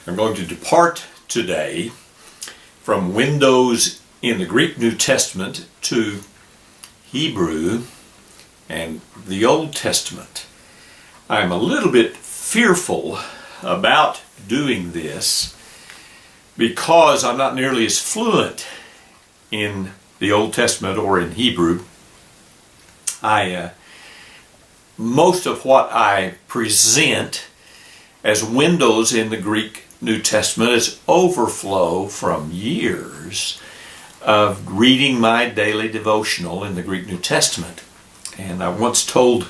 I'm going to depart today from windows in the Greek New Testament to Hebrew and the Old Testament. I'm a little bit fearful about doing this because I'm not nearly as fluent in the Old Testament or in Hebrew. Most of what I present as windows in the Greek New Testament is overflow from years of reading my daily devotional in the Greek New Testament. And I once told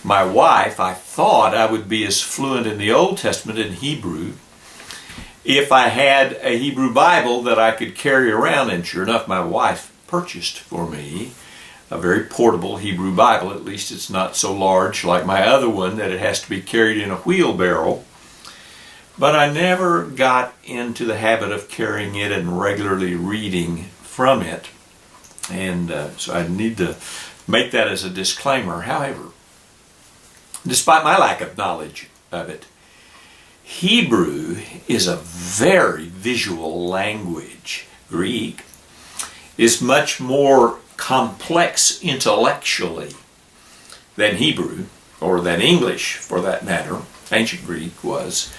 my wife I thought I would be as fluent in the Old Testament in Hebrew if I had a Hebrew Bible that I could carry around. And sure enough, my wife purchased for me a very portable Hebrew Bible. At least it's not so large like my other one that it has to be carried in a wheelbarrow. But I never got into the habit of carrying it and regularly reading from it. And so I need to make that as a disclaimer. However, despite my lack of knowledge of it, Hebrew is a very visual language. Greek is much more complex intellectually than Hebrew, or than English for that matter. Ancient Greek was.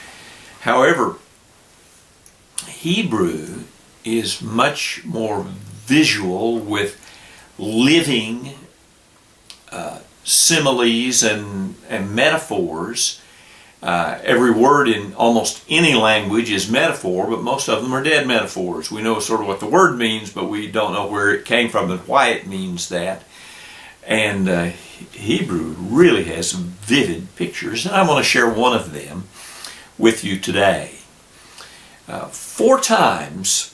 However, Hebrew is much more visual with living similes and metaphors. Every word in almost any language is metaphor, but most of them are dead metaphors. We know sort of what the word means, but we don't know where it came from and why it means that. And Hebrew really has vivid pictures, and I want to share one of them with you today. 4 times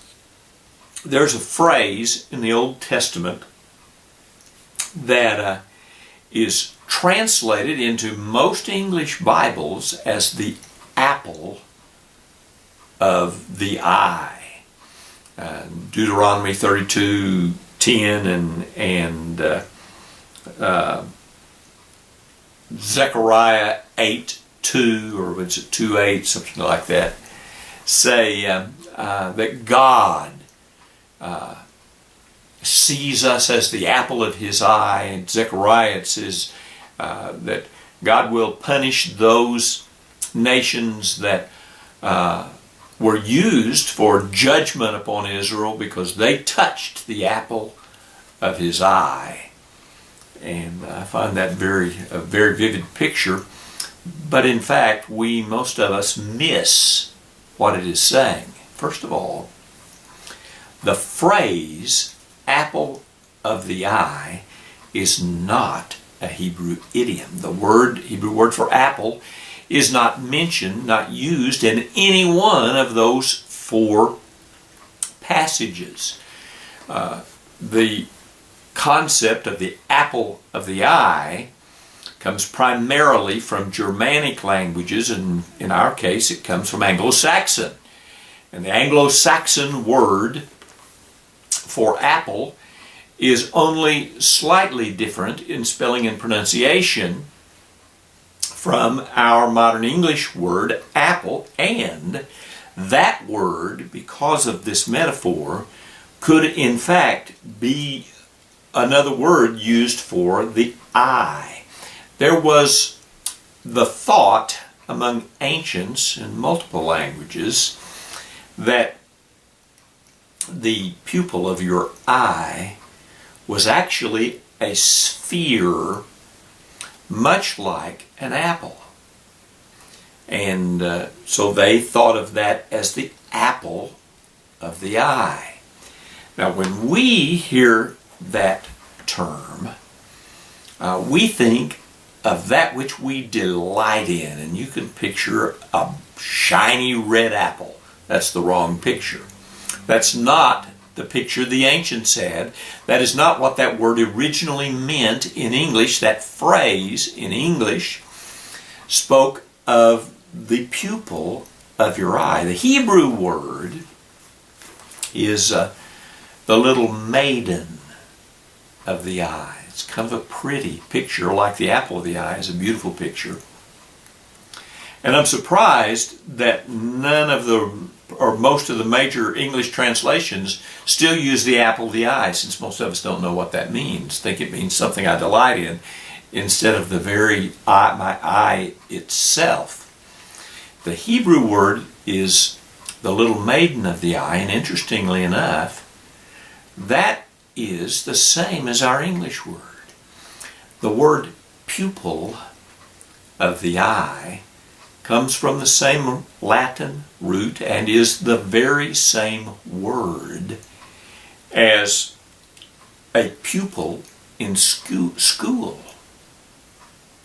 there's a phrase in the Old Testament that is translated into most English Bibles as the apple of the eye. Deuteronomy 32:10 and Zechariah 8:2, or was it 2:8, something like that, say that God sees us as the apple of His eye. And Zechariah, it says that God will punish those nations that were used for judgment upon Israel because they touched the apple of His eye. And I find that a very vivid picture. But in fact, most of us miss what it is saying. First of all, the phrase apple of the eye is not a Hebrew idiom. The Hebrew word for apple is not mentioned, not used in any one of those 4 passages. The concept of the apple of the eye comes primarily from Germanic languages, and in our case it comes from Anglo-Saxon. And the Anglo-Saxon word for apple is only slightly different in spelling and pronunciation from our modern English word apple, and that word, because of this metaphor, could in fact be another word used for the eye. There was the thought among ancients in multiple languages that the pupil of your eye was actually a sphere much like an apple. And so they thought of that as the apple of the eye. Now when we hear that term, we think of that which we delight in. And you can picture a shiny red apple. That's the wrong picture. That's not the picture the ancients had. That is not what that word originally meant in English. That phrase in English spoke of the pupil of your eye. The Hebrew word is the little maiden of the eye. It's kind of a pretty picture, like the apple of the eye is a beautiful picture. And I'm surprised that none of the, or most of the major English translations still use the apple of the eye, since most of us don't know what that means. Think it means something I delight in, instead of the very eye, my eye itself. The Hebrew word is the little maiden of the eye, and interestingly enough, that is the same as our English word. The word pupil of the eye comes from the same Latin root and is the very same word as a pupil in school.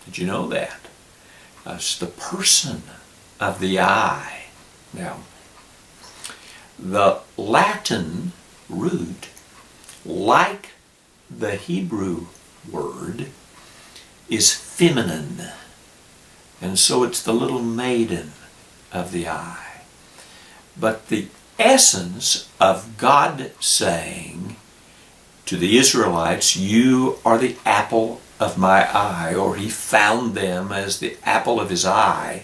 Did you know that? It's the person of the eye. Now, the Latin root, like the Hebrew word, is feminine. And so it's the little maiden of the eye. But the essence of God saying to the Israelites, you are the apple of my eye, or he found them as the apple of his eye,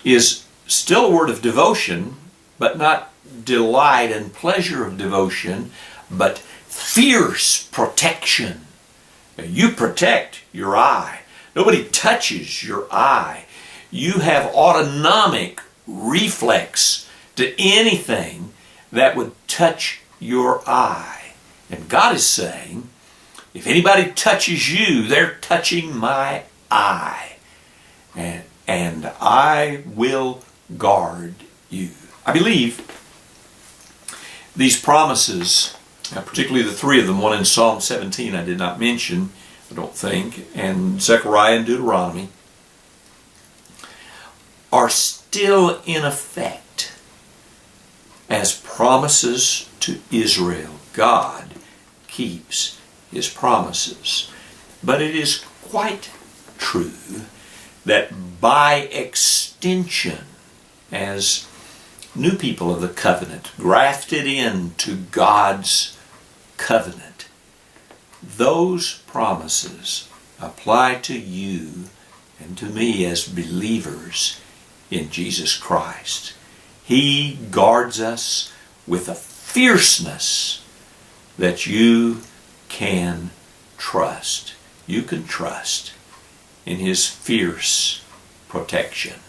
is still a word of devotion, but not delight and pleasure of devotion, but fierce protection. You protect your eye. Nobody touches your eye. You have autonomic reflex to anything that would touch your eye. And God is saying, if anybody touches you, they're touching my eye. And I will guard you. I believe these promises, particularly the three of them, one in Psalm 17 I did not mention, I don't think, and Zechariah and Deuteronomy, are still in effect as promises to Israel. God keeps his promises. But it is quite true that by extension, as new people of the covenant, grafted into God's covenant, those promises apply to you and to me as believers in Jesus Christ. He guards us with a fierceness that you can trust. You can trust in his fierce protection.